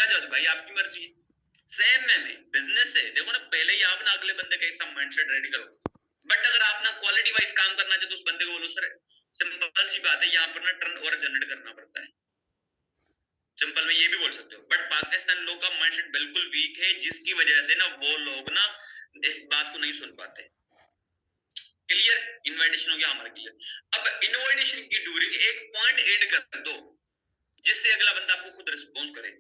आ जाओ भाई, आपकी मर्जी है। सेम में बिजनेस है, देखो ना, पहले ही आप ना अगले बंदे का ऐसा माइंडसेट रेडी करो। बट अगर आप ना क्वालिटी वाइज काम करना चाहते तो उस बंदे को बोलो सर सिंपल सी बात है, यहाँ पर ना टर्न ओवर जनरेट करना पड़ता है, सिंपल में ये भी बोल सकते हो। बट पाकिस्तान लोग का माइंडसेट बिल्कुल वीक है, जिसकी वजह से ना वो लोग ना इस बात को नहीं सुन पाते। क्लियर? इनविटेशन हो गया हमारा क्लियर। अब इनविटेशन की ड्यूरिंग एक पॉइंट ऐड कर दो जिससे अगला बंदा आपको खुद रिस्पॉन्स करे।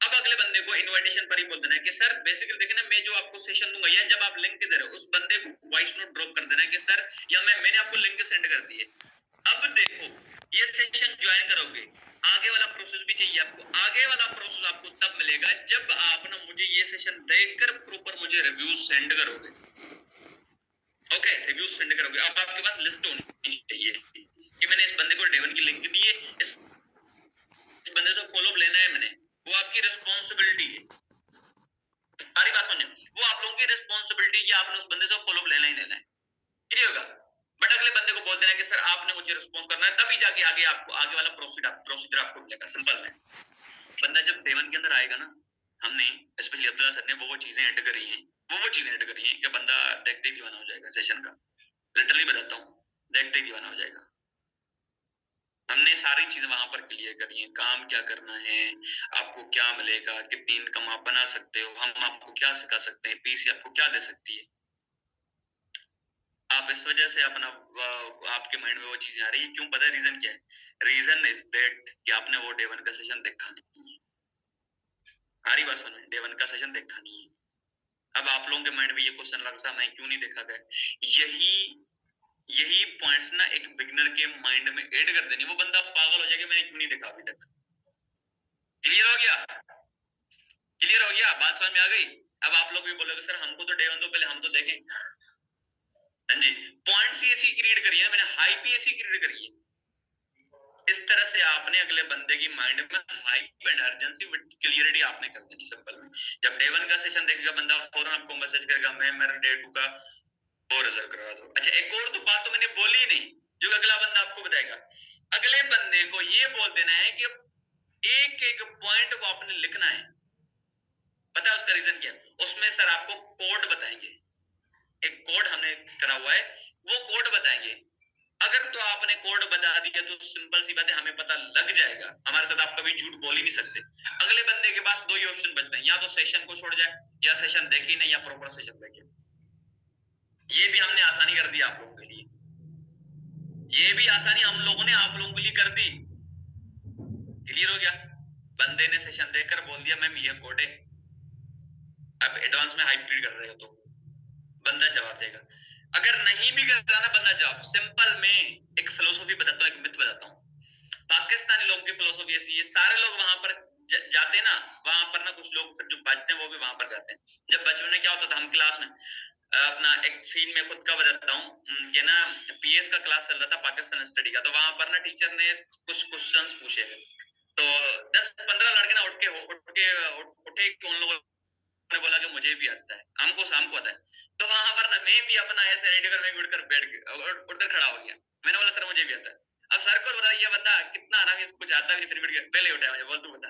अब अगले बंदे को इनविटेशन पर ही बोल देना है कि सर बेसिकली देखे ना, मैं जो आपको सेशन दूंगा या जब आप लिंक दे रहे हो उस बंदे को वॉइस नोट ड्रॉप कर देना है कि सर या मैंने आपको लिंक सेंड कर दी है, अब देखो ये सेशन ज्वाइन करोगे, आगे वाला प्रोसेस भी चाहिए आपको। आगे वाला प्रोसेस आपको तब मिलेगा जब आप ना मुझे ये सेशन देखकर प्रॉपर मुझे रिव्यूज सेंड करोगे। ओके, रिव्यूज सेंड करोगे। अब आपके पास लिस्ट होनी चाहिए कि मैंने इस बंदे को डेवन की लिंक दी है, इस बंदे से फॉलो अप लेना है मैंने, वो आपकी रिस्पॉन्सिबिलिटी है। सारी बात समझे, वो आप लोगों की रिस्पॉन्सिबिलिटी कि आपने उस बंदे से फॉलो अप लेना ही लेना है। क्लियर होगा? बट अगले बंदे को बोल देना है कि सर आपने मुझे रिस्पॉन्स करना है, तभी जाके आगे आपको आगे वाला प्रोसीजर आपको मिलेगा। सिंपल में बंदा जब डेवन के अंदर आएगा ना, हमने स्पेशली अब्दुल्ला सर ने वो चीजें ऐड करी हैं, वो चीजें ऐड करी हैं कि बंदा देखते ही दीवाना हो जाएगा सेशन का। लिटरली बताता हूँ, देखते ही दीवाना हो जाएगा। हमने सारी चीजें वहां पर क्लियर करी है, काम क्या करना है, आपको क्या मिलेगा, कितनी इनकम आप बना सकते हो, हम आपको क्या सिखा सकते हैं, पीसी आपको क्या दे सकती है। आप इस वजह से अपना आपके माइंड में वो चीजें आ रही है, क्यों पता है रीजन क्या है? रीजन इज दैट कि आपने वो डे 1 का सेशन देखा नहीं है। सारी बात सुन, डे 1 का सेशन देखा नहीं है। अब आप लोगों के माइंड में ये क्वेश्चन लगता है मैं क्यों नहीं देखा गया, यही पॉइंट्स ना एक बिगिनर के माइंड में ऐड कर देनी, वो बंदा पागल हो जाएगा मैंने क्यों नहीं देखा अभी तक। क्लियर हो गया? क्लियर हो गया? बात समझ में आ गई? अब आप लोग भी बोलोगे सर हमको तो डे 1 दो, पहले हम तो देखें। हाँ जी, पॉइंट्स ही ऐसी क्रिएट करी है मैंने, हाइप ही ऐसी क्रिएट करी है। इस तरह से आपने अगले बंदे की माइंड में hype and urgency with clarity आपने कर देनी। सिंपल में जब डे 1 का सेशन देखेगा बंदा फौरन आपको मैसेज करेगा मैं मेरा डे 2 का वो रिजर्व करवा दो। अच्छा, एक और तो बात तो मैंने बोली नहीं जो अगला बंदा आपको बताएगा। अगले बंदे को ये बोल देना है कि एक एक पॉइंट को आपने लिखना है। पता है उसका रीजन क्या? उसमें सर आपको कोड बताएंगे, एक कोड हमने करा हुआ है, वो कोड बताएंगे। अगर तो आपने कोड बता दिया तो सिंपल सी बात है हमें पता लग जाएगा, हमारे साथ आप कभी झूठ बोल ही नहीं सकते। अगले बंदे के पास दो ही ऑप्शन बचते हैं, या तो सेशन को छोड़ जाए या सेशन देखे नहीं या प्रॉपर सेशन देखे। ये भी हमने आसानी कर दी आप लोगों के लिए, ये भी आसानी हम लोगों ने आप लोगों के लिए कर दी। क्लियर हो गया? बंदे ने सेशन देखकर बोल दिया मैम ये कोड है, आप एडवांस में हाइप कर रहे हो तो बंदा जवाब देगा। अगर नहीं भी करता ना बंदा जवाब, सिंपल में एक फिलोसॉफी बताता हूँ, एक मिथ बताता हूँ। पाकिस्तानी लोगों की फिलोसॉफी ऐसी है, सारे लोग वहां पर जाते ना, वहां पर ना कुछ लोग फिर जो बचते हैं वो भी वहां पर जाते हैं। जब बचपन में क्या होता था, हम क्लास में अपना एक सीन में खुद का बताता हूँ कि ना पीएस का क्लास चल रहा था पाकिस्तान स्टडी का, तो वहां पर ना टीचर ने कुछ क्वेश्चंस पूछे, तो 10-15 लड़के ना उठे कि उन लोगों ने बोला कि मुझे भी आता है, हमको शाम को आता है। तो वहां पर ना मैं भी अपना ऐसे रेडी कर, मैं भी उठकर बैठ गया, उठकर खड़ा हो गया। मैंने बोला सर मुझे भी आता है। अब सर को बता, ये बता कितना आराम, इसको कुछ आता है, फिर बैठ गया, पहले उठाया मुझे, बोल तू बता।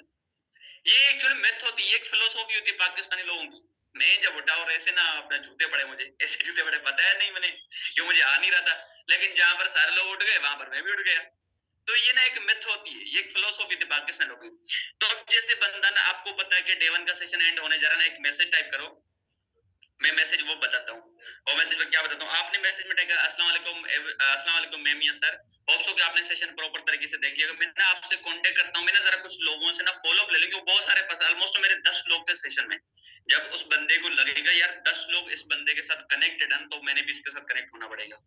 ये एक्चुअली मेथ होती है, एक फिलोसॉफी होती है पाकिस्तानी लोगों की। मैं जब उठा और ऐसे ना अपने जूते पड़े, मुझे ऐसे जूते पड़े, बताया नहीं मैंने कि मुझे आ नहीं रहा था, लेकिन जहां पर सारे लोग उठ गए वहां पर मैं भी उठ गया। तो ये ना एक मिथ होती है, ये एक फिलोसॉफी थी पाकिस्तान की। तो अब जैसे बंदा ना, आपको पता है कि डे 1 का सेशन एंड होने जा रहा है ना, एक मैसेज टाइप करो, मैं मैसेज वो बताता हूँ। और मैसेज में क्या बताता हूँ, आपने मैसेज में टाइप किया अस्सलाम वालेकुम मैम या सर, होप्स हो कि आपने सेशन प्रॉपर तरीके से देख लिया। मैं ना आपसे कांटेक्ट करता हूँ, मैं ना जरा कुछ लोगों से ना फॉलो अप ले लेंगे, बहुत सारे ऑलमोस्ट मेरे 10 लोग थे सेशन में। जब उस बंदे को लगेगा यार 10 लोग इस बंदे के साथ कनेक्टेड है, तो मैंने भी इसके साथ कनेक्ट होना पड़ेगा।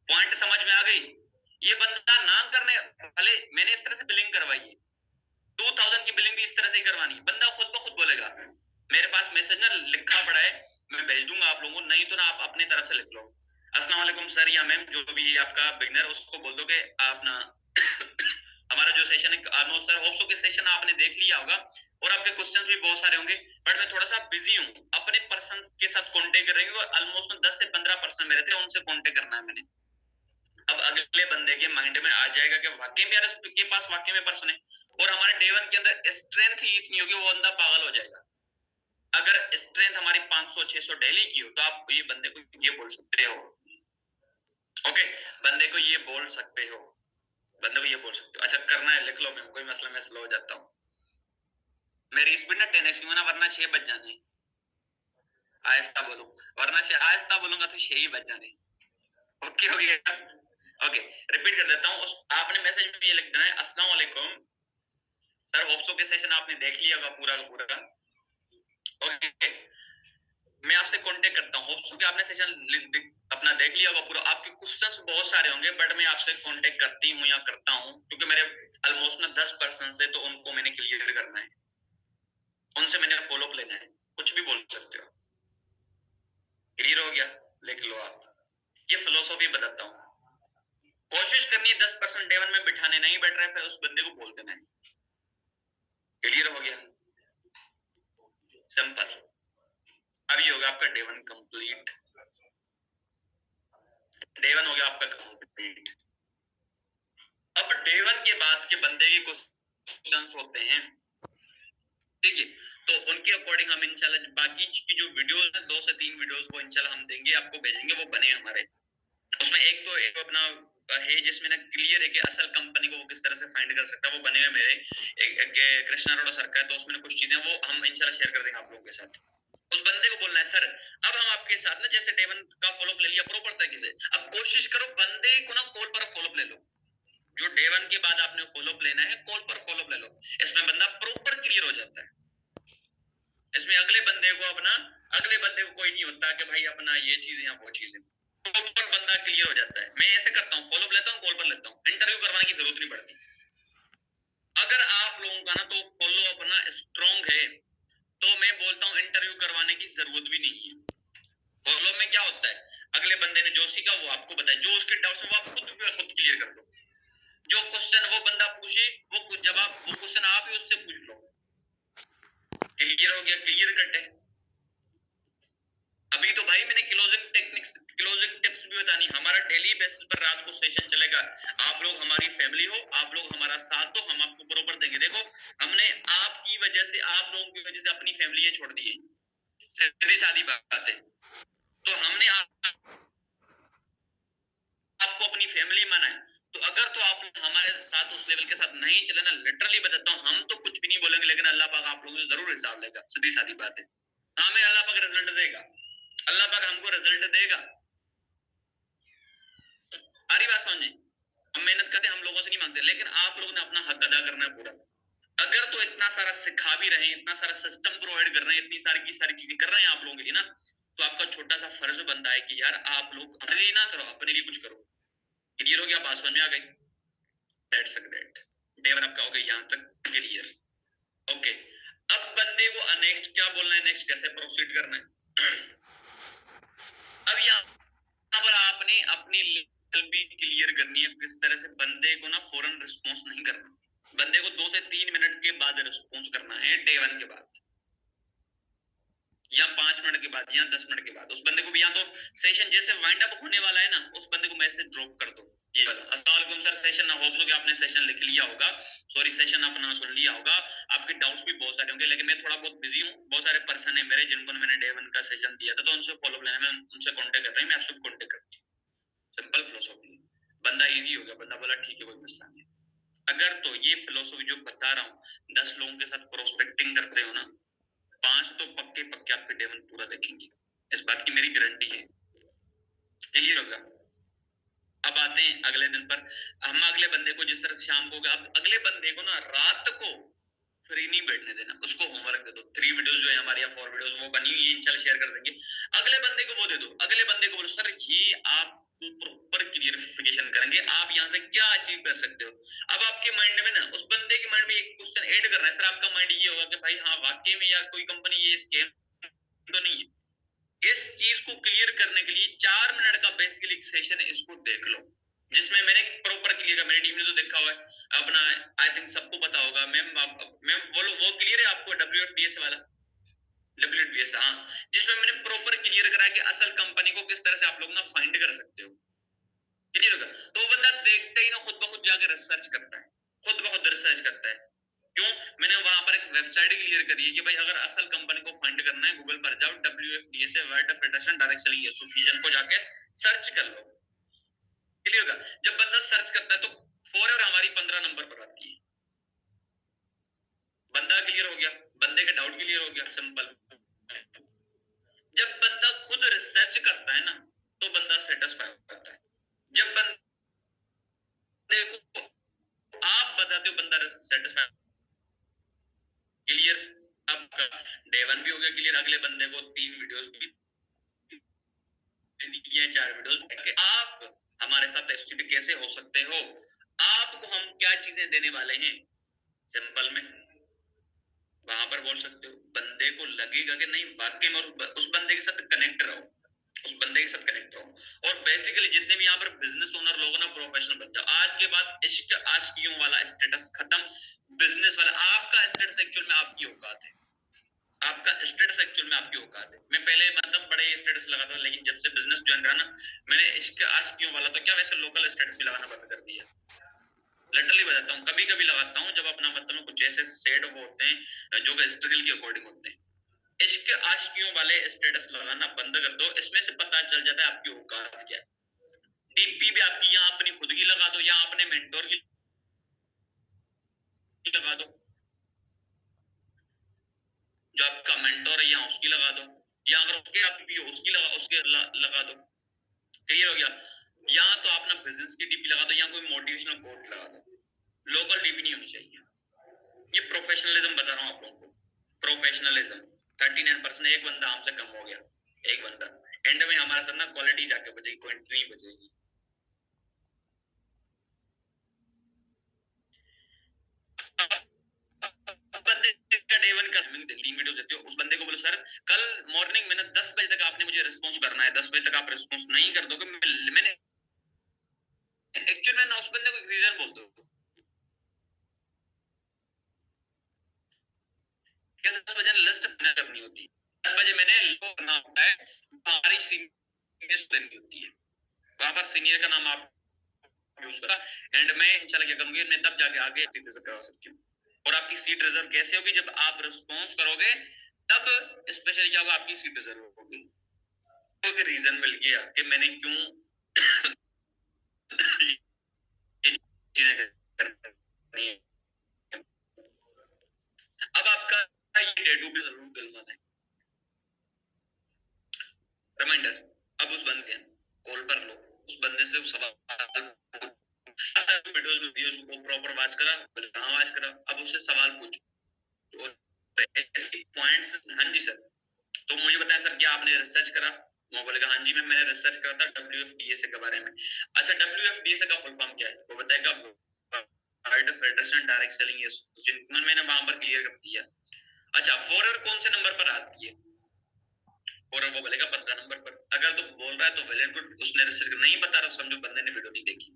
पॉइंट समझ में आ गई? ये बंदा नाम करने, भले मैंने इस तरह से बिलिंग करवाई है, 2000 की बिलिंग भी इस तरह से ही करवानी, बंदा खुद ब खुद बोलेगा मेरे पास मैसेज ना लिखा पड़ा है, मैं भेज दूंगा आप लोगों को, नहीं तो ना आप अपनी तरफ से लिख लो अस्सलाम वालेकुम सर या मैम, जो भी आपका बिगनर, उसको बोल दो कि आप ना हमारा जो सेशन है ऑलमोस्ट सर होप्स के सेशन आपने देख लिया होगा और आपके क्वेश्चंस भी बहुत सारे होंगे, बट मैं थोड़ा सा बिजी हूँ, अपने पर्सन के साथ कांटेक्ट करेंगे और ऑलमोस्ट 10 से 15 पर्सन मेरे थे, उनसे कांटेक्ट करना है मैंने। अब अगले बंदे के माइंड में आ जाएगा कि वाकई में यार इसके पास वाकई में पर्सन है, और हमारे डे वन के अंदर स्ट्रेंथ ही इतनी होगी वो बंदा पागल हो जाएगा। अगर स्ट्रेंथ हमारी 500-600 डेली की हो तो आप ये बंदे को ये बोल सकते हो, ओके, बंदे को ये बोल सकते हो, बंदे को ये बोल सकते हो। अच्छा करना है लिख लो, मैं कोई मसला, मैं स्लो हो जाता हूँ, मेरी स्पीड ना 10x की होना, वरना 6 बज जाने, आहिस्ता बोलो, वरना से आहिस्ता बोलूंगा तो 6 ही बज जाने। ओके हो गया? ओके, रिपीट कर देता हूँ। आपने मैसेज में ये लिख देना है, अस्सलाम वालेकुम सर, होप्सो के सेशन आपने देख लिया होगा पूरा का पूरा। ओके, मैं आपसे कांटेक्ट करता हूँ, होप्सो के आपने सेशन अपना देख लिया होगा पूरा। आपके क्वेश्चंस बहुत सारे होंगे, बट मैं आपसे कांटेक्ट करती हूँ या करता हूँ क्योंकि मेरे ऑलमोस्ट ना 10% से, तो उनको मैंने क्लियर करना है, उनसे मैंने फॉलो अप लेना है। कुछ भी बोल सकते हो। क्लियर हो गया? लिख लो आप। ये फिलोसॉफी बताता हूँ, कोशिश करनी है 10% डे वन में बिठाने, नहीं बैठ रहा है फिर उस बंदे को बोल देना है। क्लियर हो गया? सिंपल। अभी होगा आपका day one complete, day one हो गया आपका कंप्लीट। अब डे वन के बाद के बंदे के क्वेश्चंस होते हैं, ठीक है, तो उनके अकॉर्डिंग हम इंशाल्लाह बाकी की जो वीडियोस है 2 से 3 वीडियोस वो इंशाल्लाह हम देंगे, आपको भेजेंगे, वो बने हमारे। उसमें एक तो एक अपना है जिसमें ना क्लियर है कि असल कंपनी को वो किस तरह से फाइंड कर सकता है, वो बने हुए मेरे एक कृष्णा अरोड़ा सर का है, तो उसमें कुछ चीजें वो हम इंशाल्लाह शेयर कर देंगे आप लोगों के साथ। उस बंदे को बोलना है सर अब हम आपके साथ ना जैसे डे वन का फॉलोअप ले लिया प्रॉपर तरीके से, अब कोशिश करो बंदे को ना कॉल पर फॉलोअप ले लो। जो डे वन के बाद आपने फॉलोअप लेना है, कॉल पर फॉलोअप ले लो, इसमें बंदा प्रॉपर क्लियर हो जाता है। इसमें अगले बंदे को कोई नहीं होता कि भाई अपना ये चीज है या वो चीज है, कॉल पर बंदा क्लियर हो जाता है। मैं ऐसे करता हूँ, फॉलोअप लेता हूँ, कॉल पर लेता हूँ, इंटरव्यू करवाने की जरूरत नहीं पड़ती। अगर आप लोगों का ना तो फॉलो अपना स्ट्रॉन्ग है तो मैं बोलता हूँ इंटरव्यू करवाने की जरूरत भी नहीं है। फॉलो में क्या होता है, अगले बंदे ने जो सीखा वो आपको बताए, जो उसके डाउट्स है वो आप खुद क्लियर कर लो। जो क्वेश्चन वो बंदा पूछे वो जवाब, वो क्वेश्चन आप ही उससे पूछ लो। क्लियर हो गया? क्लियर कट है। अभी तो भाई मैंने क्लोजिंग टिप्स भी बतानी। हमारा डेली बेसिस पर रात को सेशन चलेगा, आप लोग हमारी फैमिली हो, आप लोग हमारा साथ दो, हम आपको बरोबर देंगे। देखो हमने आपकी वजह से, आप लोगों की वजह से अपनी फैमिली छोड़ दी है, सीधी सादी बात है। तो हमने आपको अपनी फैमिली माना है, तो अगर तो आप हमारे साथ उस लेवल के साथ नहीं चले ना, लिटरली बताता हूँ, हम तो कुछ भी नहीं बोलेंगे, लेकिन अल्लाह पाक आप लोगों से जरूर हिसाब लेगा, सीधी सादी बात है। हमें अल्लाह पाक रिजल्ट देगा, अल्लाह पाक हमको रिजल्ट देगा। सारी बात समझे, हम मेहनत करते, हम लोगों से नहीं मांगते, लेकिन आप लोगों ने अपना हक अदा करना है पूरा। अगर तो इतना सारा सिखा भी रहे हैं, इतना सारा सिस्टम प्रोवाइड कर रहे हैं, इतनी सारी की सारी चीजें कर रहे हैं आप लोगों के लिए ना, तो आपका छोटा सा फर्ज बनता है कि यार आप लोग अपने लिए ना करो, अपने लिए कुछ करो। क्लियर हो गया? बात समझ में आ गई? That's great. डे वन आपका हो गया यहाँ तक क्लियर। ओके, अब बंदे को नेक्स्ट क्या बोलना है, नेक्स्ट कैसे प्रोसीड करना है। अब यहाँ पर आपने अपनी लेवल भी क्लियर करनी है, किस तरह से बंदे को ना फौरन रिस्पॉन्स नहीं करना, बंदे को 2 से 3 मिनट के बाद रिस्पॉन्स करना है, डे वन के बाद या 5 मिनट के बाद या 10 मिनट के बाद। उस बंदे को भी, या तो सेशन जैसे वाइंड अप होने वाला है ना, उस बंदे को मैसेज ड्रॉप कर दो, ये वाला अस्सलाम वालेकुम सर, सेशन ना होप सो कि आपने सेशन लिख लिया होगा, सॉरी सेशन अपना सुन लिया होगा, आपके डाउट्स भी बहुत सारे होंगे, लेकिन मैं थोड़ा बहुत बिजी हूँ, बहुत सारे पर्सन है मेरे जिनको मैंने डे वन का सेशन दिया था, तो उनसे फॉलो लेने में उनसे कॉन्टेक्ट कर रहे हैं, मैं आपसे कॉन्टेक्ट करती हूँ। सिंपल फिलोसॉफी, बंदा इजी हो गया, बंदा बोला ठीक है कोई मसला नहीं। अगर तो ये फिलोसॉफी जो बता रहा हूँ, 10 लोगों के साथ प्रोस्पेक्टिंग करते हो ना, 5 तो पक्के पक्के आपके डे वन पूरा देखेंगे, इस बात की मेरी गारंटी है। क्लियर होगा? अब आते हैं अगले दिन पर, हम अगले बंदे को जिस तरह से शाम को, अब अगले बंदे को ना रात को फ्री नहीं बैठने देना, उसको होमवर्क दे दो। 3 वीडियोस जो है हमारी, या 4 वीडियोस वो बनी हुई है, इंशाल्लाह शेयर कर देंगे। अगले बंदे को वो दे दो, अगले बंदे को बोलो सर ये आपको प्रॉपर क्लियरिफिकेशन करेंगे, आप यहाँ से क्या अचीव कर सकते हो। अब आपके माइंड में ना, उस बंदे के माइंड में एक क्वेश्चन ऐड करना है, सर आपका माइंड ये होगा कि भाई हाँ वाकई में यार कोई कंपनी ये स्कैम तो नहीं है। इस चीज को क्लियर करने के लिए 4 मिनट का बेसिकली सेशन है, इसको देख लो, जिसमें मैंने प्रॉपर क्लियर है, मेरी टीम ने तो देखा हुआ है अपना, आई थिंक सबको पता होगा। मैम बोलो वो क्लियर है आपको, WFDS वाला, WFDS, हाँ, जिसमें मैंने प्रॉपर क्लियर करा कि असल कंपनी को किस तरह से आप लोग ना फाइंड कर सकते हो। क्लियर होगा? तो वो बंदा देखते ही ना खुद ब खुद जाकर रिसर्च करता है, खुद ब खुद रिसर्च करता है। वेबसाइट क्लियर करिए कि भाई अगर असल कंपनी को फंड करना है गूगल पर जाओ, WFDA से world federation direct selling association को जाके सर्च कर लो, क्लियर होगा। जब बंदा सर्च करता है तो फॉरएवर हमारी 15 नंबर पर आती है। बंदा क्लियर हो गया, बंदे का डाउट क्लियर हो गया, सिंपल। जब बंदा खुद रिसर्च करता है ना तो बंदा सेटिस्फाई होता है। जब बंदे को आप बताते हो बंदा सेटिस्फाई, क्लियर। आपका डे 1 भी हो गया क्लियर, अगले बंदे को 3 वीडियोस भी दिए, 4 वीडियोस। आप हमारे साथ एसटीडी कैसे हो सकते हो, आपको हम क्या चीजें देने वाले हैं, सिंपल में वहां पर बोल सकते हो। बंदे को लगेगा कि नहीं वाकई में, और उस बंदे के साथ कनेक्ट रहो, उस बंदे के साथ कनेक्ट रहो। और बेसिकली जितने भी यहाँ पर बिजनेस ओनर लोग ना प्रोफेशनल बन जाओ। आज के बाद इश्क आशिकियों वाला स्टेटस खत्म, बिजनेस वाला। आपका स्टेटस एक्चुअल में आपकी औकात है, आपका स्टेटस एक्चुअल में आपकी औकात है। मैं पहले मतलब बड़े स्टेटस लगाता था, लेकिन जब से बिजनेस ज्वाइन करा ना मैंने इश्क आशिकियों वाला तो क्या वैसे लोकल स्टेटस भी लगाना बंद कर दिया। लिटरली बताता हूँ, कभी कभी लगाता हूँ जब अपना मतलब कुछ ऐसे सेड होते हैं जो कि स्ट्रगल के अकॉर्डिंग होते हैं। इश्क आशिकियों वाले स्टेटस लगाना बंद कर दो, इसमें से पता चल जाता है आपकी औकात क्या है। डीपी भी आपकी यहाँ अपनी खुद की लगा दो या अपने मेंटोर की लगा दो, जो आपका मेंटोर है यहाँ उसकी लगा दो, या अगर उसके आप भी हो उसकी लगा दो, क्लियर हो गया। या तो अपना बिजनेस की डीपी लगा दो या कोई मोटिवेशनल कोट लगा दो, लोकल डीपी नहीं होनी चाहिए। ये प्रोफेशनलिज्म बता रहा हूँ आप लोगों को, प्रोफेशनलिज्म। 39% एक बंदा हमसे कम हो गया, एक बंदा। एंड में हमारे साथ ना क्वालिटी जाके बचेगी, क्वांटिटी नहीं बचेगी। बंदे का डे 1 का 3 वीडियो देते हो, उस बंदे को बोलो सर कल मॉर्निंग में ना 10 बजे तक आपने मुझे रिस्पॉन्स करना है, 10 बजे तक आप रिस्पॉन्स नहीं कर दोगे, मैंने एक्चुअल में ना उस बंदे को एक रीजन बोल दो। 10 बजे लिस्ट करनी होती है, 10 बजे मैंने करना होता है, हमारी सीनियर देनी होती है, वहां पर सीनियर का नाम आप यूज करा। एंड में इंशाल्लाह क्या करूंगी, मैं तब जाके आगे सीट रिजर्व करवा सकती हूँ। और आपकी सीट रिजर्व कैसे होगी, जब आप रिस्पॉन्स करोगे तब स्पेशली क्या होगा, आपकी सीट रिजर्व होगी। तो रीजन मिल गया कि मैंने क्यों अब आपका ये डेटू भी जरूर डलवाना है, रिमाइंडर। अब उस बंदे कॉल पर लो, उस बंदे से सवाल वीडियोस को प्रॉपर वॉच करा, कहाँ वॉच करा, अब उससे सवाल पूछो और ऐसे पॉइंट्स। हाँ जी सर, तो मुझे बताया सर क्या आपने रिसर्च करा, वो बोलेगा हाँ जी मैंने रिसर्च करा था WFDA के बारे में। अच्छा WFDA का फुल फॉर्म क्या है, वो बताएगा world federation direct selling association, मैंने वहां पर क्लियर कर दिया। अच्छा फॉरएवर कौन से नंबर पर आती है, और वो बोलेगा 15 नंबर पर। अगर तो बोल रहा है तो वेल एंड गुड, उसने रिसर्च नहीं बता रहा, समझो बंदे ने वीडियो नहीं देखी,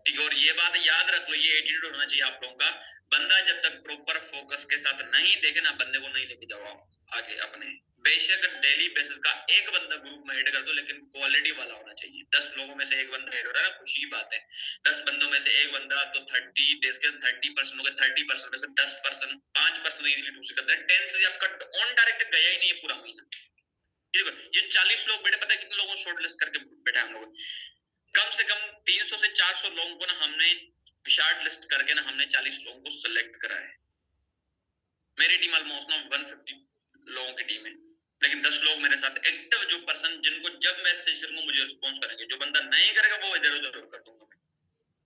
ठीक है। और ये बात याद रख लो, ये एटीट्यूड होना चाहिए आप लोगों का। बंदा जब तक प्रॉपर फोकस के साथ नहीं देखे ना, बंदे को नहीं लेके जाओ आगे अपने। बेशक डेली बेसिस का एक बंदा ग्रुप में ऐड कर दो, लेकिन क्वालिटी वाला होना चाहिए। 10 लोगों में से एक बंदा ऐड हो रहा है ना, खुशी की बात है। 10 बंदों में से एक बंदा, तो 30 डेज के 30% हो गए, 30% में से 10%, 5% इजीली दूसरे करता है। 10 से आपका ऑन डायरेक्ट गया ही नहीं है पूरा महीना, ठीक है। ये 40 लोग बैठे, पता है कितने लोगों को शॉर्ट लिस्ट करके बैठे हम लोग, कम से कम 300 से 400 लोगों को ना हमने शॉर्ट लिस्ट करके ना हमने 40 लोगों को सिलेक्ट करा है। मेरी टीम ऑलमोस्ट ना 150 लोगों की टीम है, लेकिन 10 लोग मेरे साथ एक्टिव, जो पर्सन जिनको जब मैसेज करूंगा मुझे रिस्पॉन्स करेंगे। जो बंदा नहीं करेगा वो इधर उधर कर दूंगा मैं,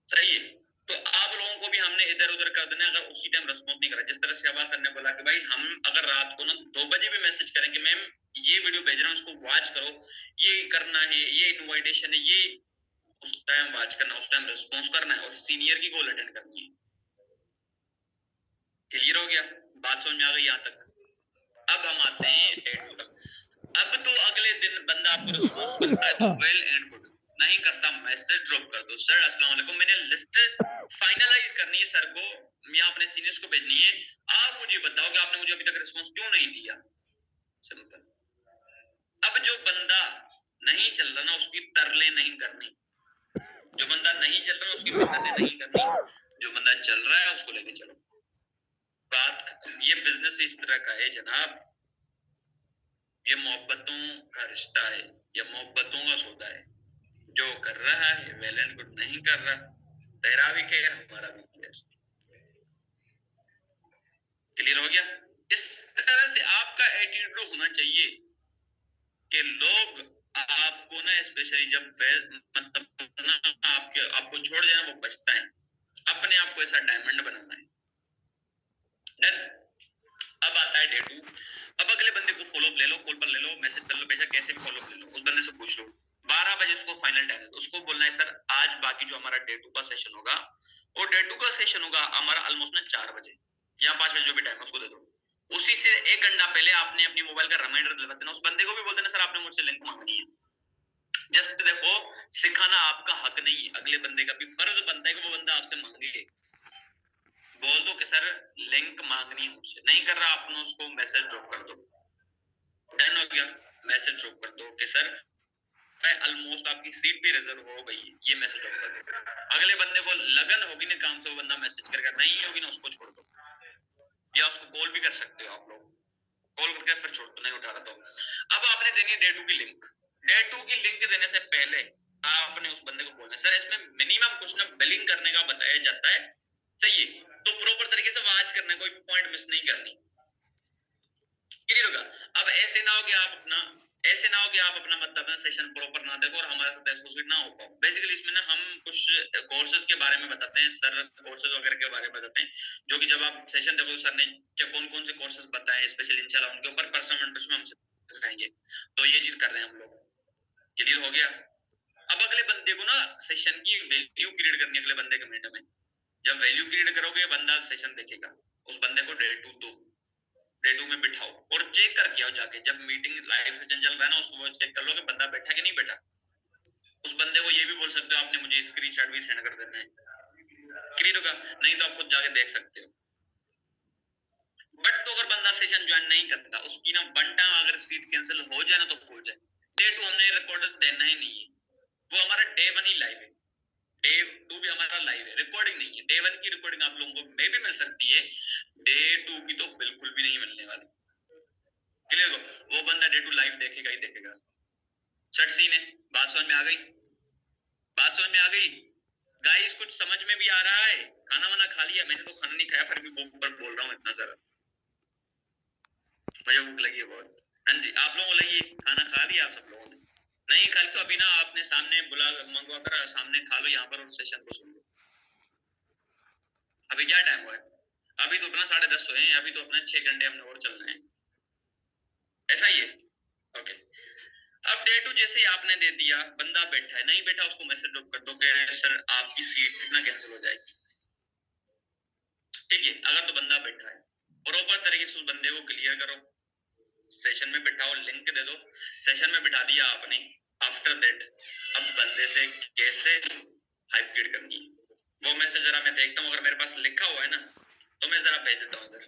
सही है। तो आप लोगों को भी हमने इधर उधर कर देना अगर उसी टाइम रिस्पॉन्स नहीं करा। जिस तरह शहबाज सर ने बोला कि भाई हम अगर रात को ना 2 बजे भी मैसेज करेंगे, मैम ये वीडियो भेज रहा हूँ इसको वॉच करो, ये करना है, ये इनविटेशन है, ये उस टाइम वॉच करना, उस टाइम रिस्पॉन्स करना है, और सीनियर की कॉल अटेंड करनी है। क्लियर हो गया, बात समझ में आ गई यहाँ तक। अब हम आते हैं डेट टू तक। अब तो अगले दिन बंदा आपको रिस्पॉन्स करता है तो वेल एंड गुड, नहीं करता मैसेज ड्रॉप कर दो, सर अस्सलाम वालेकुम मैंने लिस्ट फाइनलाइज करनी है सर को या अपने सीनियर्स को भेजनी है, आप मुझे बताओ कि आपने मुझे अभी तक रिस्पॉन्स क्यों नहीं दिया, सिंपल। अब जो बंदा नहीं चल रहा ना उसकी तरले नहीं करनी, जो बंदा नहीं चल रहा उसकी मिन्नतें नहीं करनी, जो बंदा चल रहा है उसको लेके चलो, बात खत्म। ये बिजनेस इस तरह का है जनाब, ये मोहब्बतों का रिश्ता है, ये मोहब्बतों का सौदा है। जो कर रहा है वेल एंड गुड, नहीं कर रहा तेरा भी खैर हमारा भी खैर। क्लियर हो गया? इस तरह से आपका एटीट्यूड होना चाहिए कि लोग आपको ना, स्पेशली जब मतलब ना आपको छोड़ जाए वो बचता है, अपने आप को ऐसा डायमंड बनाना है। डन। अब आता है डे 2। अब अगले बंदे को फॉलो अप ले लो, कॉल पर ले लो, मैसेज कर लो, बेशक कैसे भी फॉलो अप ले लो, उस बंदे से पूछ लो। 12 बजे उसको फाइनल टाइम है, उसको बोलना है सर आज बाकी जो हमारा डे 2 का सेशन होगा, वो डे 2 का सेशन होगा हमारा ऑलमोस्ट ना 4 बजे या 5 बजे, जो भी टाइम है उसको दे दो। उसी से 1 घंटा पहले आपने अपनी मोबाइल का रिमाइंडर दिलवा देना, उस बंदे को भी बोल देना सर आपने मुझसे लिंक मांगनी है। जस्ट देखो, सिखाना आपका हक नहीं, अगले बंदे का भी फर्ज बनता है कि वो बंदा आपसे मांगे। बोल दो कि सर लिंक मांगनी है मुझसे, नहीं कर रहा आपने उसको मैसेज ड्रॉप कर दो। डन हो गया? मैसेज ड्रॉप कर दो कि सर मैं ऑलमोस्ट आपकी सीट भी रिजर्व हो गई है, ये मैसेज ड्रॉप कर दो। अगले बंदे को लगन होगी ना काम से, वो बंदा मैसेज करेगा, नहीं होगी ना उसको छोड़ दो, या उसको कॉल भी कर सकते हो आप लोग, कॉल करके फिर छोड़ दो, नहीं उठा रहा तो। अब आपने देनी है डे 2 की लिंक। डे 2 की लिंक देने से पहले आपने उस बंदे को बोलना है सर इसमें मिनिमम कुछ ना बिलिंग करने का बताया जाता है, सही है, तो प्रॉपर तरीके से वॉच करना, कोई पॉइंट मिस नहीं करनी। क्लियर होगा? अब ऐसे ना हो कि आप अपना मतलब सेशन प्रॉपर ना देखो और हमारे साथ एसोसिएट ना हो पाओ। बेसिकली इसमें ना हम कुछ कोर्सेज के बारे में बताते हैं, सर कोर्सेज वगैरह के बारे में बताते हैं, जो कि जब आप सेशन देखो सर ने कौन कौन से कोर्सेज बताए स्पेशली, इंशाल्लाह उनके ऊपर पर्सनल इंटरेस्ट में हम सिखाएंगे। तो ये चीज कर रहे हैं हम लोग। क्लियर हो गया? अब अगले बंदे को ना सेशन की वैल्यू क्रिएट करनी है, अगले बंदे के माइंड में। जब वैल्यू क्रिएट करोगे बंदा सेशन देखेगा, उस बंदे को डे 2 दो, डे 2 में बिठाओ और चेक करके आओ जाके, जब मीटिंग लाइव सेशन चल रहा है ना उसको चेक कर लो कि बंदा बैठा कि नहीं बैठा। उस बंदे को ये भी बोल सकते हो आपने मुझे स्क्रीनशॉट भी सेंड कर देना है। क्लियर होगा? नहीं तो आप खुद जाके देख सकते हो। बट तो अगर बंदा सेशन ज्वाइन नहीं करता, उसकी ना वन टाइम अगर सीट कैंसिल हो जाए ना तो हो जाए, डे 2 हमने रिकॉर्ड देना ही नहीं है, वो हमारा डे 1 ही लाइव है, डे 2 भी हमारा लाइव है, रिकॉर्डिंग नहीं है। डे 1 की रिकॉर्डिंग आप लोगों को मे भी मिल सकती है, डे 2 की तो बिल्कुल भी नहीं मिलने वाली। क्लियर हो? वो बंदा डे 2 लाइव देखेगा ही देखेगा। सेट सीन है? बात समझ में आ गई? बात समझ में आ गई गाइस? कुछ समझ में भी आ रहा है? खाना वाना खा लिया? मैंने तो खाना नहीं खाया, फिर भी ऊपर बोल रहा हूँ इतना सारा, मुझे भूख लगी है बहुत। हाँ जी, आप लोगों को लगी? खाना खा लिया आप सब लोगों ने? नहीं खा तो अभी ना आपने सामने बुला मंगवा कर सामने खा लो यहाँ पर और सेशन को सुन लो। अभी क्या टाइम हुआ है? अभी तो अपना 10:30 हुए हैं, अभी तो अपना 6 घंटे हमने और चलना है, ऐसा ही है? ओके। अब डे 2 जैसे ही आपने दे दिया, बंदा बैठा है, नहीं बैठा उसको मैसेज ड्रॉप कर दो कि सर आपकी सीट ना कैंसिल हो जाएगी। ठीक है? अगर तो बंदा बैठा है, प्रॉपर तरीके से उस बंदे को क्लियर करो, सेशन में बिठाओ, लिंक दे दो, सेशन में बिठा दिया आपने। आफ्टर दैट अब बंदे से कैसे हाइप क्रिएट करनी है वो मैसेज जरा मैं देखता हूँ, अगर मेरे पास लिखा हुआ है ना तो मैं जरा भेज देता हूँ इधर।